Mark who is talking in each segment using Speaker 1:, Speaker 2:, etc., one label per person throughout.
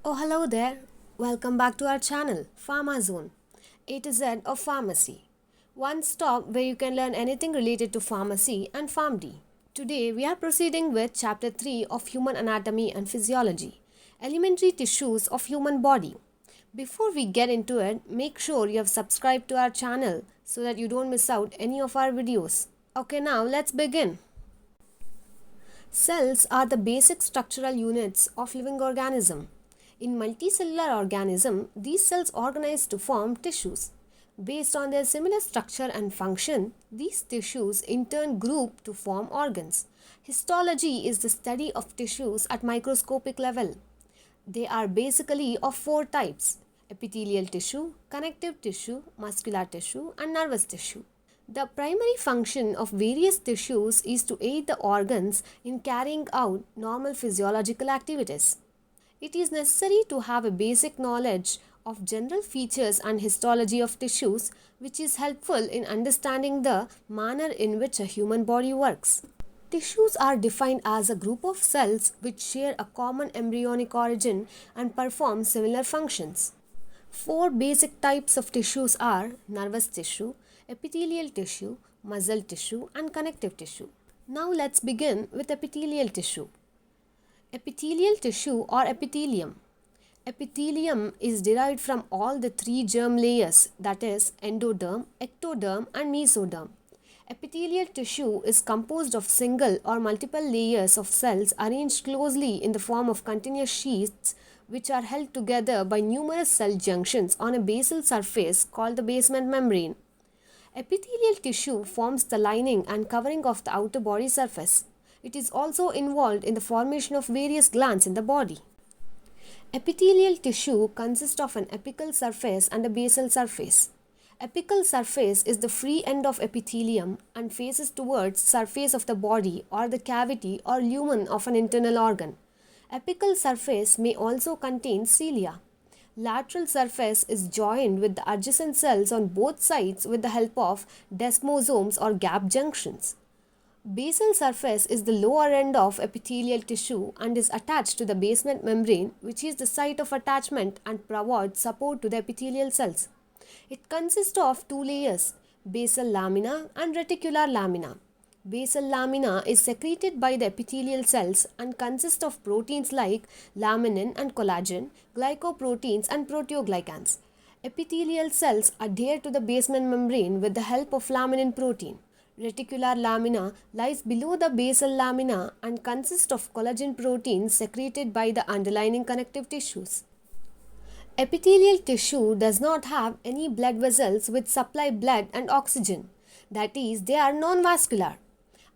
Speaker 1: Oh, hello there. Welcome back to our channel, Pharmazone, A to Z of Pharmacy. One stop where you can learn anything related to pharmacy and Pharm D. Today, we are proceeding with Chapter 3 of Human Anatomy and Physiology, Elementary Tissues of Human Body. Before we get into it, make sure you have subscribed to our channel so that you don't miss out any of our videos. Okay, now let's begin. Cells are the basic structural units of living organism. In multicellular organism, these cells organize to form tissues. Based on their similar structure and function, these tissues in turn group to form organs. Histology is the study of tissues at microscopic level. They are basically of four types: epithelial tissue, connective tissue, muscular tissue, and nervous tissue. The primary function of various tissues is to aid the organs in carrying out normal physiological activities. It is necessary to have a basic knowledge of general features and histology of tissues, which is helpful in understanding the manner in which a human body works. Tissues are defined as a group of cells which share a common embryonic origin and perform similar functions. Four basic types of tissues are nervous tissue, epithelial tissue, muscle tissue, and connective tissue. Now let's begin with epithelial tissue. Epithelial tissue or epithelium. Epithelium is derived from all the three germ layers, that is endoderm, ectoderm, and mesoderm. Epithelial tissue is composed of single or multiple layers of cells arranged closely in the form of continuous sheaths which are held together by numerous cell junctions on a basal surface called the basement membrane. Epithelial tissue forms the lining and covering of the outer body surface. It is also involved in the formation of various glands in the body. Epithelial tissue consists of an apical surface and a basal surface. Apical surface is the free end of epithelium and faces towards surface of the body or the cavity or lumen of an internal organ. Apical surface may also contain cilia. Lateral surface is joined with the adjacent cells on both sides with the help of desmosomes or gap junctions. Basal surface is the lower end of epithelial tissue and is attached to the basement membrane, which is the site of attachment and provides support to the epithelial cells. It consists of two layers, basal lamina and reticular lamina. Basal lamina is secreted by the epithelial cells and consists of proteins like laminin and collagen, glycoproteins and proteoglycans. Epithelial cells adhere to the basement membrane with the help of laminin protein. Reticular lamina lies below the basal lamina and consists of collagen proteins secreted by the underlying connective tissues. Epithelial tissue does not have any blood vessels which supply blood and oxygen. That is, they are non-vascular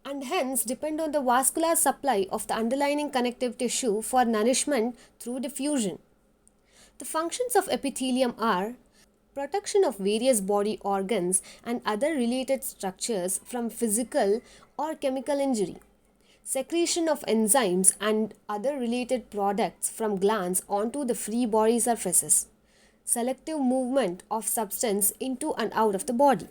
Speaker 1: and hence depend on the vascular supply of the underlying connective tissue for nourishment through diffusion. The functions of epithelium are protection of various body organs and other related structures from physical or chemical injury, secretion of enzymes and other related products from glands onto the free body surfaces, selective movement of substance into and out of the body.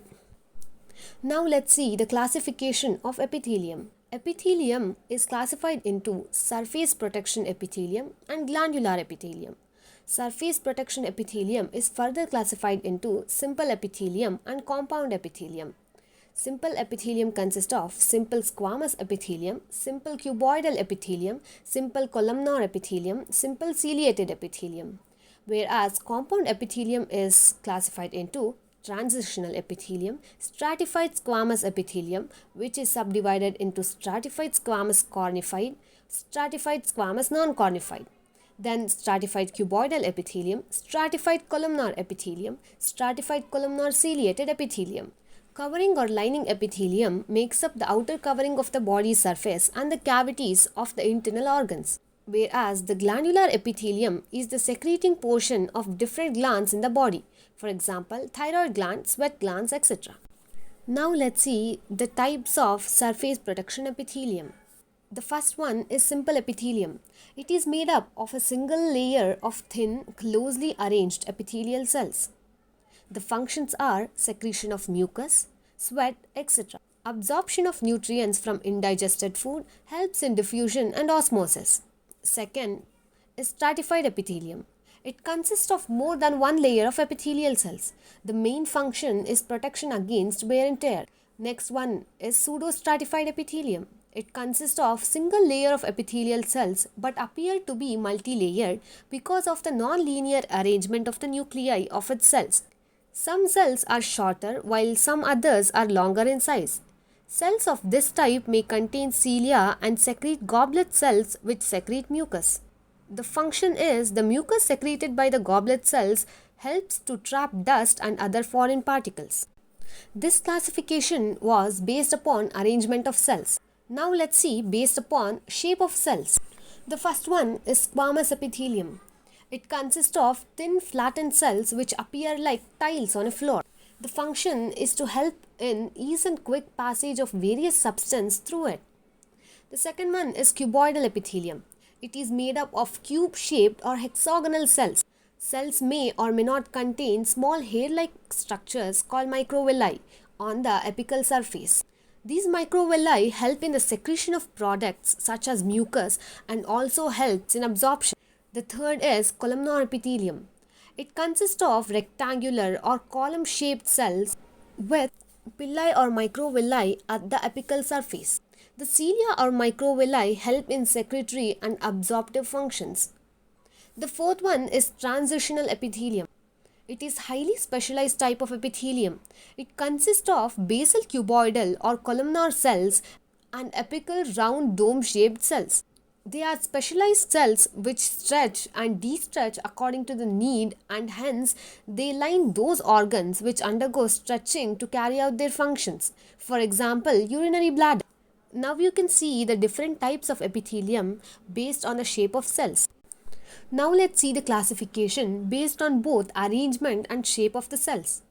Speaker 1: Now let's see the classification of epithelium. Epithelium is classified into surface protection epithelium and glandular epithelium. Surface protection epithelium is further classified into simple epithelium and compound epithelium. Simple epithelium consists of simple squamous epithelium, simple cuboidal epithelium, simple columnar epithelium, simple ciliated epithelium. Whereas compound epithelium is classified into transitional epithelium, stratified squamous epithelium, which is subdivided into stratified squamous cornified, stratified squamous non-cornified. Then stratified cuboidal epithelium, stratified columnar epithelium, stratified columnar ciliated epithelium. Covering or lining epithelium makes up the outer covering of the body surface and the cavities of the internal organs, whereas the glandular epithelium is the secreting portion of different glands in the body, for example, thyroid gland, sweat glands, etc. Now let's see the types of surface protection epithelium. The first one is simple epithelium. It is made up of a single layer of thin, closely arranged epithelial cells. The functions are secretion of mucus, sweat, etc. Absorption of nutrients from indigested food helps in diffusion and osmosis. Second, is stratified epithelium. It consists of more than one layer of epithelial cells. The main function is protection against wear and tear. Next one is pseudostratified epithelium. It consists of single layer of epithelial cells but appear to be multi-layered because of the non-linear arrangement of the nuclei of its cells. Some cells are shorter while some others are longer in size. Cells of this type may contain cilia and secrete goblet cells which secrete mucus. The function is the mucus secreted by the goblet cells helps to trap dust and other foreign particles. This classification was based upon arrangement of cells. Now let's see based upon shape of cells. The first one is squamous epithelium. It consists of thin flattened cells which appear like tiles on a floor. The function is to help in ease and quick passage of various substance through it. The second one is cuboidal epithelium. It is made up of cube-shaped or hexagonal cells. Cells may or may not contain small hair-like structures called microvilli on the apical surface. These microvilli help in the secretion of products such as mucus and also helps in absorption. The third is columnar epithelium. It consists of rectangular or column-shaped cells with villi or microvilli at the apical surface. The cilia or microvilli help in secretory and absorptive functions. The fourth one is transitional epithelium. It is highly specialized type of epithelium. It consists of basal cuboidal or columnar cells and apical round dome-shaped cells. They are specialized cells which stretch and de-stretch according to the need, and hence they line those organs which undergo stretching to carry out their functions. For example, urinary bladder. Now you can see the different types of epithelium based on the shape of cells. Now let's see the classification based on both arrangement and shape of the cells.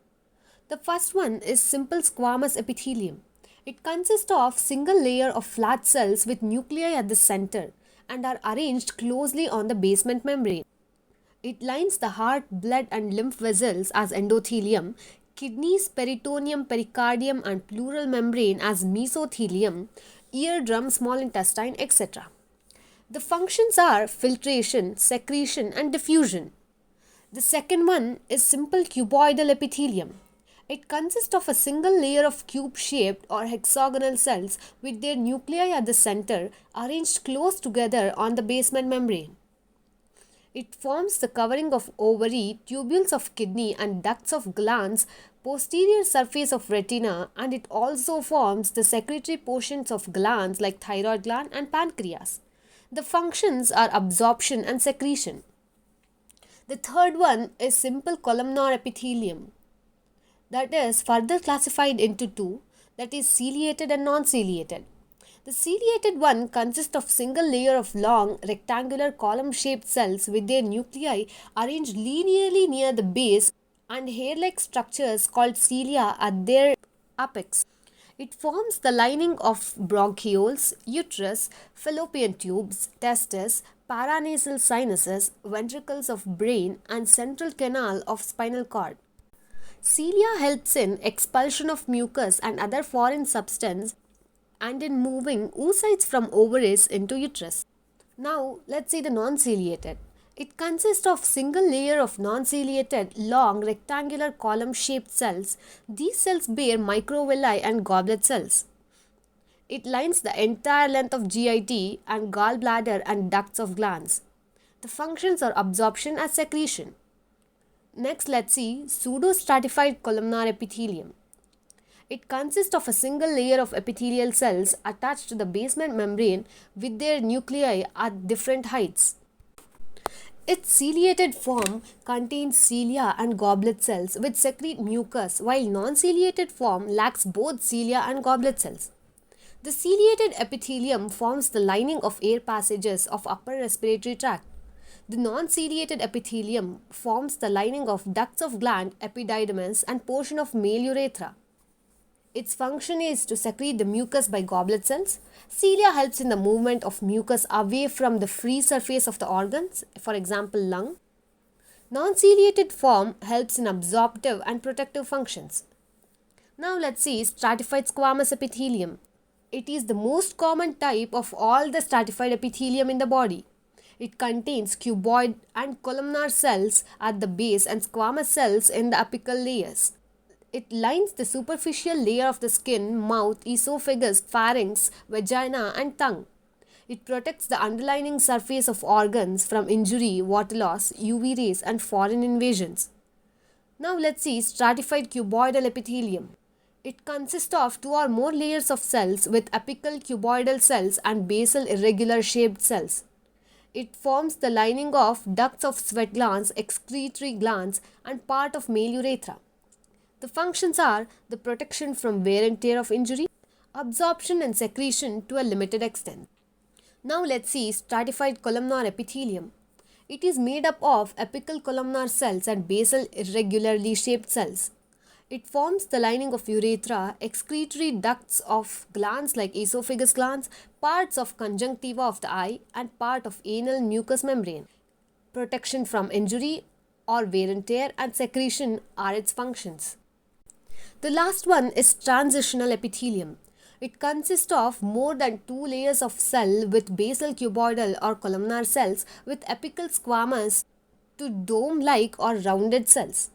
Speaker 1: The first one is simple squamous epithelium. It consists of single layer of flat cells with nuclei at the center and are arranged closely on the basement membrane. It lines the heart, blood and lymph vessels as endothelium, kidneys, peritoneum, pericardium and pleural membrane as mesothelium, eardrum, small intestine, etc. The functions are filtration, secretion and diffusion. The second one is simple cuboidal epithelium. It consists of a single layer of cube-shaped or hexagonal cells with their nuclei at the center arranged close together on the basement membrane. It forms the covering of ovary, tubules of kidney and ducts of glands, posterior surface of retina, and it also forms the secretory portions of glands like thyroid gland and pancreas. The functions are absorption and secretion. The third one is simple columnar epithelium. That is further classified into two, that is ciliated and non-ciliated. The ciliated one consists of single layer of long rectangular column-shaped cells with their nuclei arranged linearly near the base and hair-like structures called cilia at their apex. It forms the lining of bronchioles, uterus, fallopian tubes, testes, paranasal sinuses, ventricles of brain and central canal of spinal cord. Cilia helps in expulsion of mucus and other foreign substance and in moving oocytes from ovaries into uterus. Now let's see the non-ciliated. It consists of single layer of non-ciliated long rectangular column-shaped cells. These cells bear microvilli and goblet cells. It lines the entire length of GIT and gallbladder and ducts of glands. The functions are absorption and secretion. Next, let's see pseudostratified columnar epithelium. It consists of a single layer of epithelial cells attached to the basement membrane with their nuclei at different heights. Its ciliated form contains cilia and goblet cells which secrete mucus, while non-ciliated form lacks both cilia and goblet cells. The ciliated epithelium forms the lining of air passages of upper respiratory tract. The non-ciliated epithelium forms the lining of ducts of gland, epididymis and portion of male urethra. Its function is to secrete the mucus by goblet cells. Cilia helps in the movement of mucus away from the free surface of the organs, for example lung. Non-ciliated form helps in absorptive and protective functions. Now let's see stratified squamous epithelium. It is the most common type of all the stratified epithelium in the body. It contains cuboid and columnar cells at the base and squamous cells in the apical layers. It lines the superficial layer of the skin, mouth, esophagus, pharynx, vagina, and tongue. It protects the underlying surface of organs from injury, water loss, UV rays, and foreign invasions. Now let's see stratified cuboidal epithelium. It consists of two or more layers of cells with apical cuboidal cells and basal irregular shaped cells. It forms the lining of ducts of sweat glands, excretory glands, and part of male urethra. The functions are the protection from wear and tear of injury, absorption and secretion to a limited extent. Now let's see stratified columnar epithelium. It is made up of apical columnar cells and basal irregularly shaped cells. It forms the lining of urethra, excretory ducts of glands like esophagus glands, parts of conjunctiva of the eye, and part of anal mucous membrane. Protection from injury or wear and tear and secretion are its functions. The last one is transitional epithelium. It consists of more than two layers of cell with basal cuboidal or columnar cells with apical squamous to dome-like or rounded cells.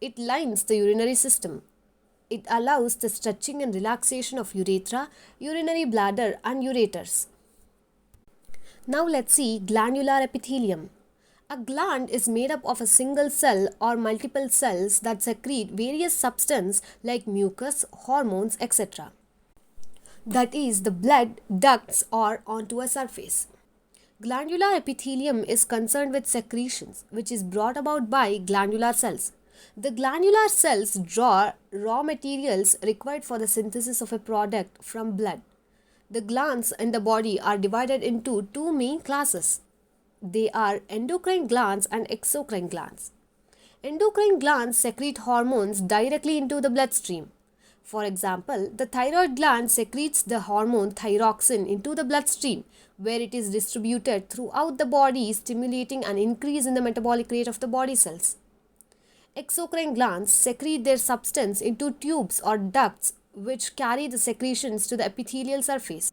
Speaker 1: It lines the urinary system. It allows the stretching and relaxation of urethra, urinary bladder, and ureters. Now let's see glandular epithelium. A gland is made up of a single cell or multiple cells that secrete various substances like mucus, hormones, etc. That is, the blood, ducts, or onto a surface. Glandular epithelium is concerned with secretions, which is brought about by glandular cells. The glandular cells draw raw materials required for the synthesis of a product from blood. The glands in the body are divided into two main classes. They are endocrine glands and exocrine glands. Endocrine glands secrete hormones directly into the bloodstream. For example, the thyroid gland secretes the hormone thyroxine into the bloodstream, where it is distributed throughout the body, stimulating an increase in the metabolic rate of the body cells. Exocrine glands secrete their substance into tubes or ducts, which carry the secretions to the epithelial surface.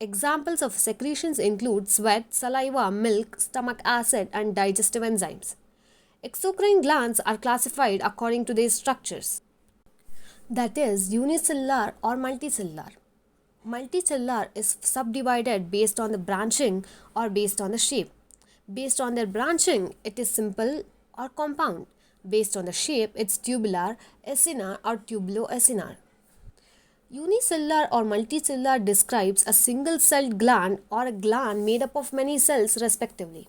Speaker 1: Examples of secretions include sweat, saliva, milk, stomach acid, and digestive enzymes. Exocrine glands are classified according to their structures. That is, unicellular or multicellular. Multicellular is subdivided based on the branching or based on the shape. Based on their branching, it is simple or compound. Based on the shape, it's tubular, acinar, or tubulo-acinar. Unicellular or multicellular describes a single-celled gland or a gland made up of many cells respectively.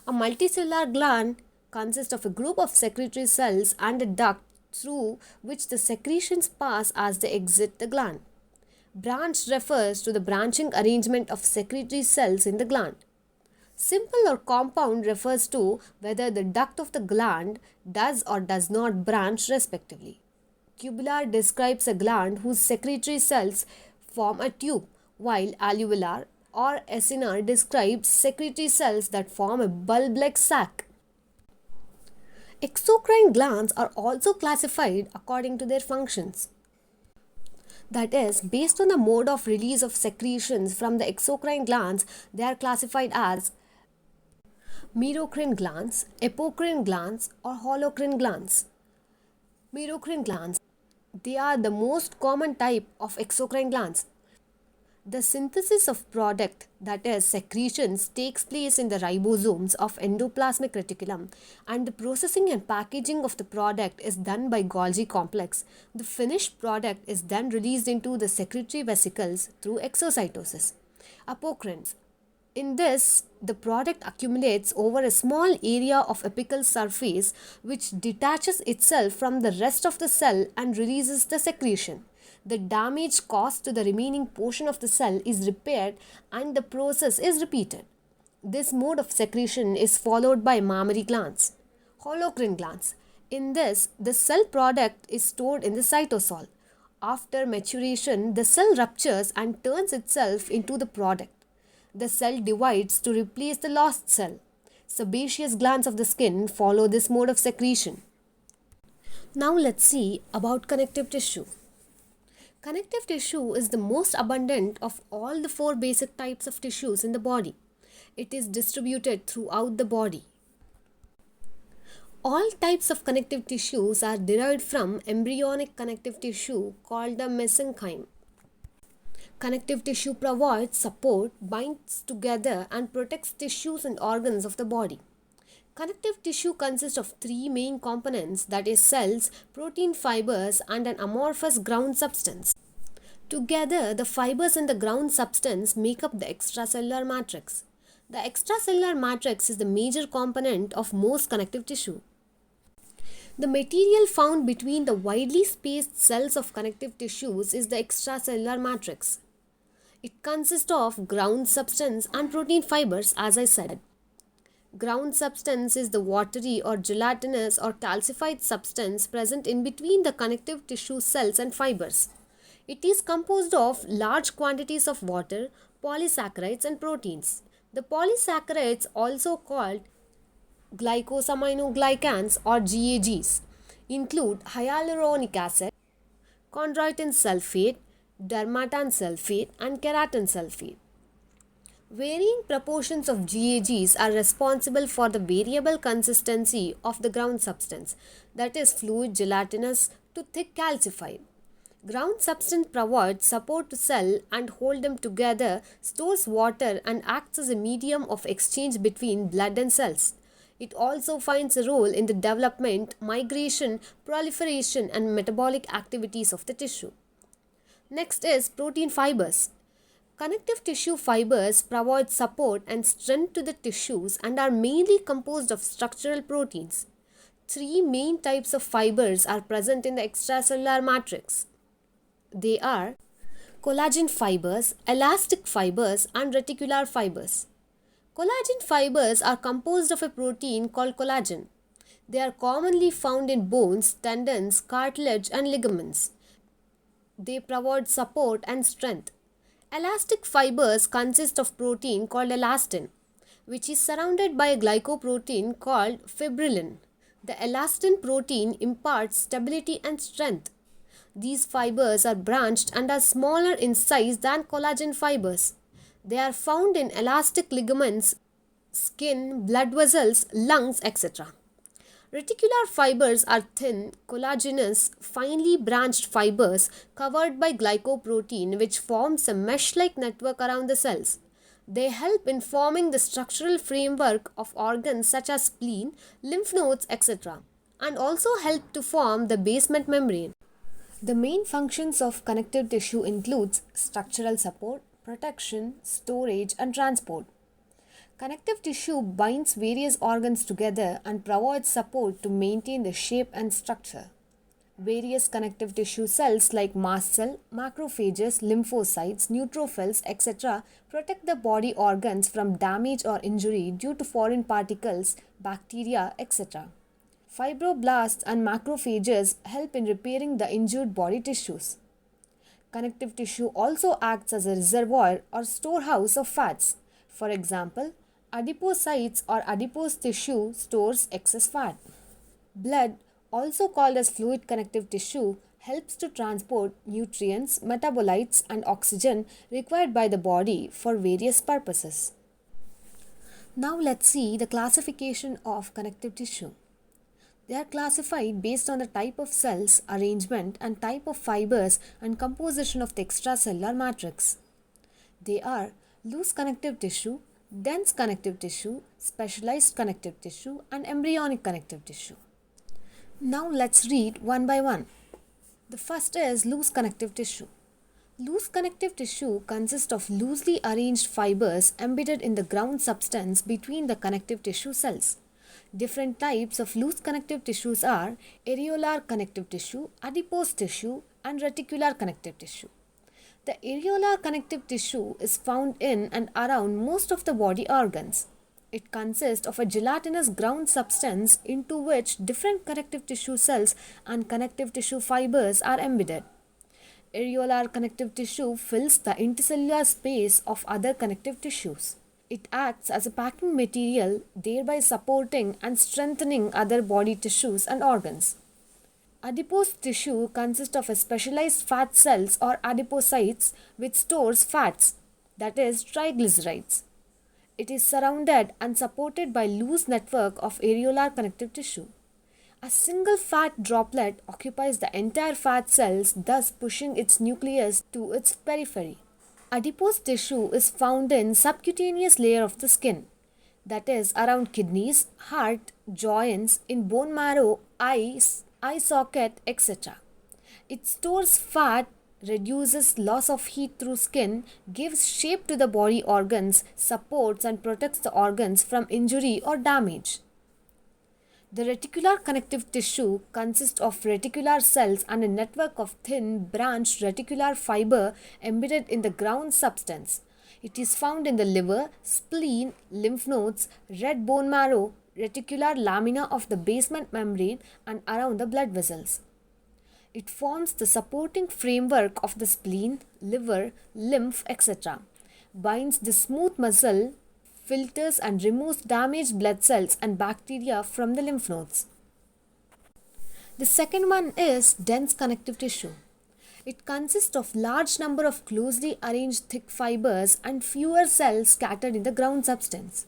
Speaker 1: A multicellular gland consists of a group of secretory cells and a duct through which the secretions pass as they exit the gland. Branch refers to the branching arrangement of secretory cells in the gland. Simple or compound refers to whether the duct of the gland does or does not branch respectively. Tubular describes a gland whose secretory cells form a tube, while alveolar or acinar describes secretory cells that form a bulb-like sac. Exocrine glands are also classified according to their functions. That is, based on the mode of release of secretions from the exocrine glands, they are classified as merocrine glands, apocrine glands, or holocrine glands. Merocrine glands, they are the most common type of exocrine glands. The synthesis of product, that is secretions, takes place in the ribosomes of endoplasmic reticulum, and the processing and packaging of the product is done by Golgi complex. The finished product is then released into the secretory vesicles through exocytosis. Apocrines. In this, the product accumulates over a small area of apical surface which detaches itself from the rest of the cell and releases the secretion. The damage caused to the remaining portion of the cell is repaired and the process is repeated. This mode of secretion is followed by mammary glands. Holocrine glands. In this, the cell product is stored in the cytosol. After maturation, the cell ruptures and turns itself into the product. The cell divides to replace the lost cell. Sebaceous glands of the skin follow this mode of secretion. Now let's see about connective tissue. Connective tissue is the most abundant of all the four basic types of tissues in the body. It is distributed throughout the body. All types of connective tissues are derived from embryonic connective tissue called the mesenchyme. Connective tissue provides support, binds together, and protects tissues and organs of the body. Connective tissue consists of three main components, that is, cells, protein fibers, and an amorphous ground substance. Together, the fibers and the ground substance make up the extracellular matrix. The extracellular matrix is the major component of most connective tissue. The material found between the widely spaced cells of connective tissues is the extracellular matrix. It consists of ground substance and protein fibers, as I said. Ground substance is the watery or gelatinous or calcified substance present in between the connective tissue cells and fibers. It is composed of large quantities of water, polysaccharides, and proteins. The polysaccharides, also called glycosaminoglycans or GAGs, include hyaluronic acid, chondroitin sulfate, dermatan sulfate, and keratin sulfate. Varying proportions of GAGs are responsible for the variable consistency of the ground substance, that is, fluid gelatinous to thick calcified. Ground substance provides support to cell and hold them together, stores water, and acts as a medium of exchange between blood and cells. It also finds a role in the development, migration, proliferation, and metabolic activities of the tissue. Next is protein fibers. Connective tissue fibers provide support and strength to the tissues and are mainly composed of structural proteins. Three main types of fibers are present in the extracellular matrix. They are collagen fibers, elastic fibers, and reticular fibers. Collagen fibers are composed of a protein called collagen. They are commonly found in bones, tendons, cartilage, and ligaments. They provide support and strength. Elastic fibers consist of protein called elastin, which is surrounded by a glycoprotein called fibrillin. The elastin protein imparts stability and strength. These fibers are branched and are smaller in size than collagen fibers. They are found in elastic ligaments, skin, blood vessels, lungs, etc. Reticular fibers are thin, collagenous, finely branched fibers covered by glycoprotein which forms a mesh-like network around the cells. They help in forming the structural framework of organs such as spleen, lymph nodes, etc. and also help to form the basement membrane. The main functions of connective tissue includes structural support, protection, storage, and transport. Connective tissue binds various organs together and provides support to maintain the shape and structure. Various connective tissue cells like mast cell, macrophages, lymphocytes, neutrophils, etc. protect the body organs from damage or injury due to foreign particles, bacteria, etc. Fibroblasts and macrophages help in repairing the injured body tissues. Connective tissue also acts as a reservoir or storehouse of fats. For example, adipocytes or adipose tissue stores excess fat. Blood, also called as fluid connective tissue, helps to transport nutrients, metabolites, and oxygen required by the body for various purposes. Now let's see the classification of connective tissue. They are classified based on the type of cells, arrangement, and type of fibers and composition of the extracellular matrix. They are loose connective tissue, dense connective tissue, specialized connective tissue, and embryonic connective tissue. Now let's read one by one. The first is loose connective tissue. Loose connective tissue consists of loosely arranged fibers embedded in the ground substance between the connective tissue cells. Different types of loose connective tissues are areolar connective tissue, adipose tissue, and reticular connective tissue. The areolar connective tissue is found in and around most of the body organs. It consists of a gelatinous ground substance into which different connective tissue cells and connective tissue fibers are embedded. Areolar connective tissue fills the intercellular space of other connective tissues. It acts as a packing material, thereby supporting and strengthening other body tissues and organs. Adipose tissue consists of a specialized fat cells or adipocytes which stores fats, that is triglycerides. It is surrounded and supported by loose network of areolar connective tissue. A single fat droplet occupies the entire fat cells, thus pushing its nucleus to its periphery. Adipose tissue is found in subcutaneous layer of the skin, that is around kidneys, heart, joints, in bone marrow, eyes, eye socket, etc. It stores fat, reduces loss of heat through skin, gives shape to the body organs, supports and protects the organs from injury or damage. The reticular connective tissue consists of reticular cells and a network of thin, branched reticular fiber embedded in the ground substance. It is found in the liver, spleen, lymph nodes, red bone marrow, reticular lamina of the basement membrane, and around the blood vessels. It forms the supporting framework of the spleen, liver, lymph, etc. Binds the smooth muscle, filters and removes damaged blood cells and bacteria from the lymph nodes. The second one is dense connective tissue. It consists of large number of closely arranged thick fibers and fewer cells scattered in the ground substance.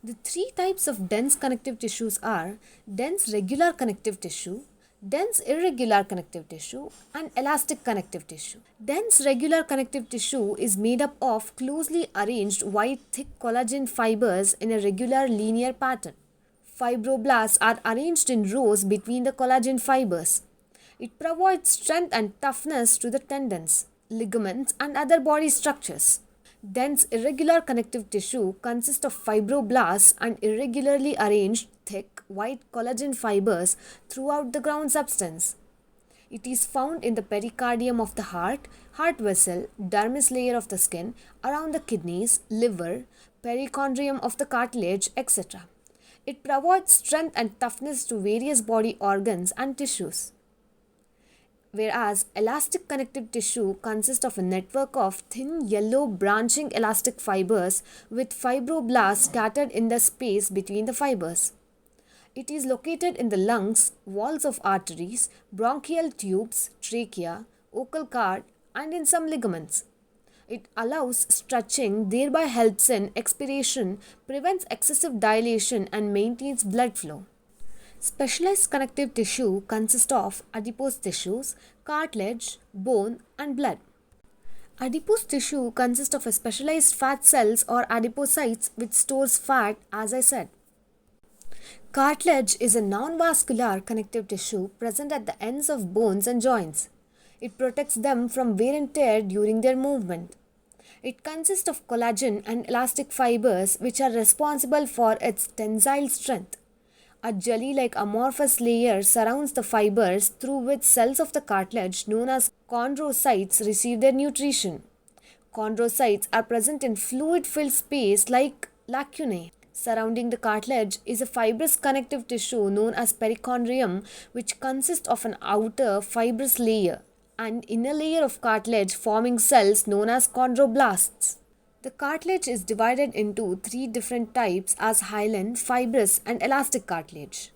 Speaker 1: The three types of dense connective tissues are dense regular connective tissue, dense irregular connective tissue, and elastic connective tissue. Dense regular connective tissue is made up of closely arranged white thick collagen fibers in a regular linear pattern. Fibroblasts are arranged in rows between the collagen fibers. It provides strength and toughness to the tendons, ligaments, and other body structures. Dense irregular connective tissue consists of fibroblasts and irregularly arranged thick white collagen fibers throughout the ground substance. It is found in the pericardium of the heart, heart vessel, dermis layer of the skin, around the kidneys, liver, perichondrium of the cartilage, etc. It provides strength and toughness to various body organs and tissues. Whereas elastic connective tissue consists of a network of thin yellow branching elastic fibers with fibroblasts scattered in the space between the fibers. It is located in the lungs, walls of arteries, bronchial tubes, trachea, vocal cord, and in some ligaments. It allows stretching, thereby helps in expiration, prevents excessive dilation, and maintains blood flow. Specialized connective tissue consists of adipose tissues, cartilage, bone, and blood. Adipose tissue consists of a specialized fat cells or adipocytes which stores fat, as I said. Cartilage is a non-vascular connective tissue present at the ends of bones and joints. It protects them from wear and tear during their movement. It consists of collagen and elastic fibers which are responsible for its tensile strength. A jelly-like amorphous layer surrounds the fibers through which cells of the cartilage known as chondrocytes receive their nutrition. Chondrocytes are present in fluid-filled space like lacunae. Surrounding the cartilage is a fibrous connective tissue known as perichondrium, which consists of an outer fibrous layer and inner layer of cartilage forming cells known as chondroblasts. The cartilage is divided into three different types as hyaline, fibrous, and elastic cartilage.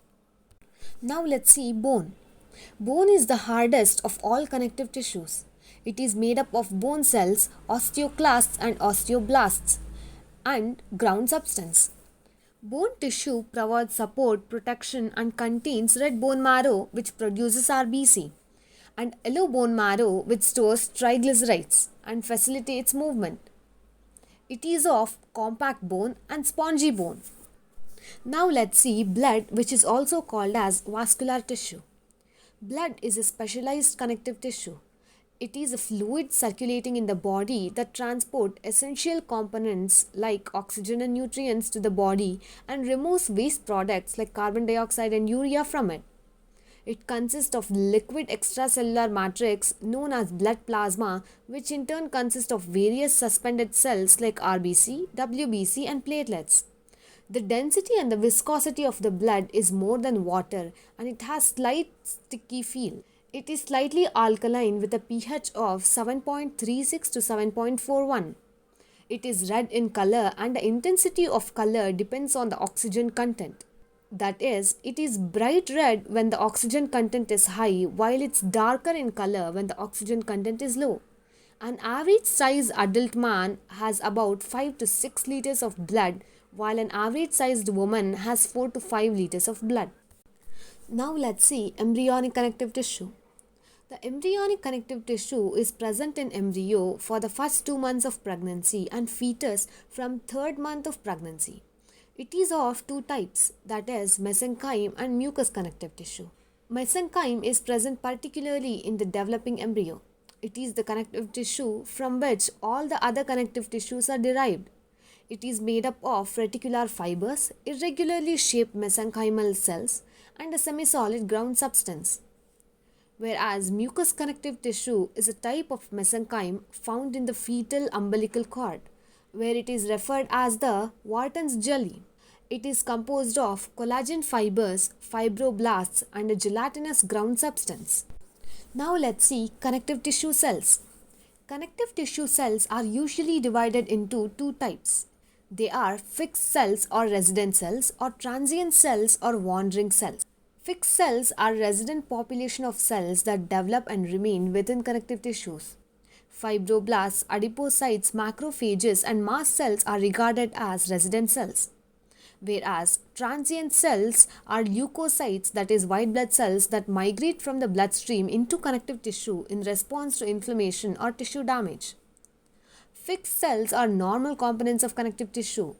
Speaker 1: Now let's see bone. Bone is the hardest of all connective tissues. It is made up of bone cells, osteoclasts and osteoblasts, and ground substance. Bone tissue provides support, protection, and contains red bone marrow which produces RBC, and yellow bone marrow which stores triglycerides and facilitates movement. It is of compact bone and spongy bone. Now let's see blood, which is also called as vascular tissue. Blood is a specialized connective tissue. It is a fluid circulating in the body that transport essential components like oxygen and nutrients to the body and removes waste products like carbon dioxide and urea from it. It consists of liquid extracellular matrix known as blood plasma, which in turn consists of various suspended cells like RBC, WBC, and platelets. The density and the viscosity of the blood is more than water and it has slight sticky feel. It is slightly alkaline with a pH of 7.36 to 7.41. It is red in color and the intensity of color depends on the oxygen content. That is, it is bright red when the oxygen content is high while it's darker in color when the oxygen content is low. An average size adult man has about 5 to 6 liters of blood while an average sized woman has 4 to 5 liters of blood. Now let's see embryonic connective tissue. The embryonic connective tissue is present in embryo for the first 2 months of pregnancy and fetus from 3rd month of pregnancy. It is of two types, that is mesenchyme and mucous connective tissue. Mesenchyme is present particularly in the developing embryo. It is the connective tissue from which all the other connective tissues are derived. It is made up of reticular fibers, irregularly shaped mesenchymal cells, and a semi-solid ground substance. Whereas mucous connective tissue is a type of mesenchyme found in the fetal umbilical cord, where it is referred as the Wharton's jelly. It is composed of collagen fibers, fibroblasts, and a gelatinous ground substance. Now let's see connective tissue cells. Connective tissue cells are usually divided into two types. They are fixed cells or resident cells, or transient cells or wandering cells. Fixed cells are resident population of cells that develop and remain within connective tissues. Fibroblasts, adipocytes, macrophages, and mast cells are regarded as resident cells. Whereas transient cells are leukocytes, that is white blood cells that migrate from the bloodstream into connective tissue in response to inflammation or tissue damage. Fixed cells are normal components of connective tissue.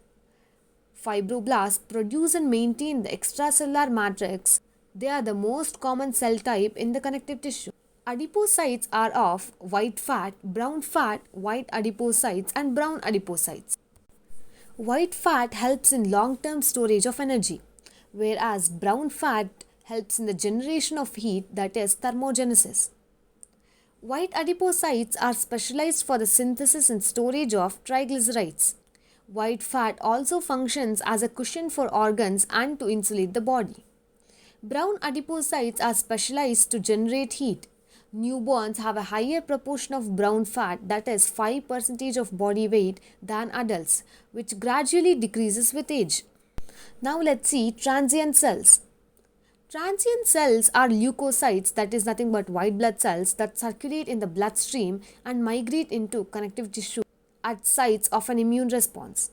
Speaker 1: Fibroblasts produce and maintain the extracellular matrix. They are the most common cell type in the connective tissue. Adipocytes are of white fat, white adipocytes, and brown adipocytes. White fat helps in long-term storage of energy, whereas brown fat helps in the generation of heat, that is thermogenesis. White adipocytes are specialized for the synthesis and storage of triglycerides. White fat also functions as a cushion for organs and to insulate the body. Brown adipocytes are specialized to generate heat. Newborns have a higher proportion of brown fat, that is 5% of body weight, than adults, which gradually decreases with age. Now let's see transient cells. Transient cells are leukocytes, that is nothing but white blood cells that circulate in the bloodstream and migrate into connective tissue at sites of an immune response.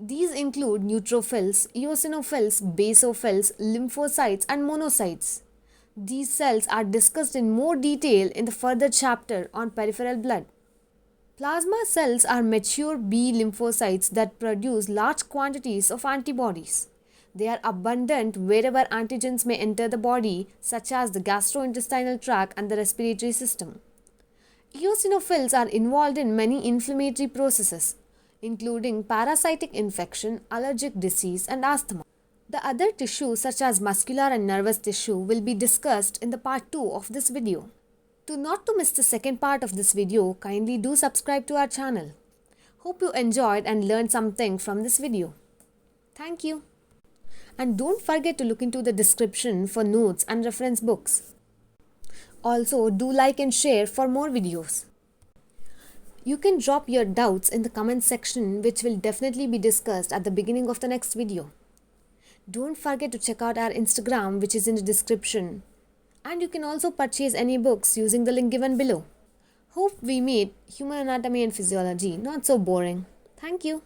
Speaker 1: These include neutrophils, eosinophils, basophils, lymphocytes, and monocytes. These cells are discussed in more detail in the further chapter on peripheral blood. Plasma cells are mature B lymphocytes that produce large quantities of antibodies. They are abundant wherever antigens may enter the body, such as the gastrointestinal tract and the respiratory system. Eosinophils are involved in many inflammatory processes, including parasitic infection, allergic disease, and asthma. The other tissues such as muscular and nervous tissue will be discussed in the part 2 of this video. Not to miss the second part of this video, kindly do subscribe to our channel. Hope you enjoyed and learned something from this video. Thank you. And don't forget to look into the description for notes and reference books. Also, do like and share for more videos. You can drop your doubts in the comment section, which will definitely be discussed at the beginning of the next video. Don't forget to check out our Instagram, which is in the description. And you can also purchase any books using the link given below. Hope we made human anatomy and physiology not so boring. Thank you.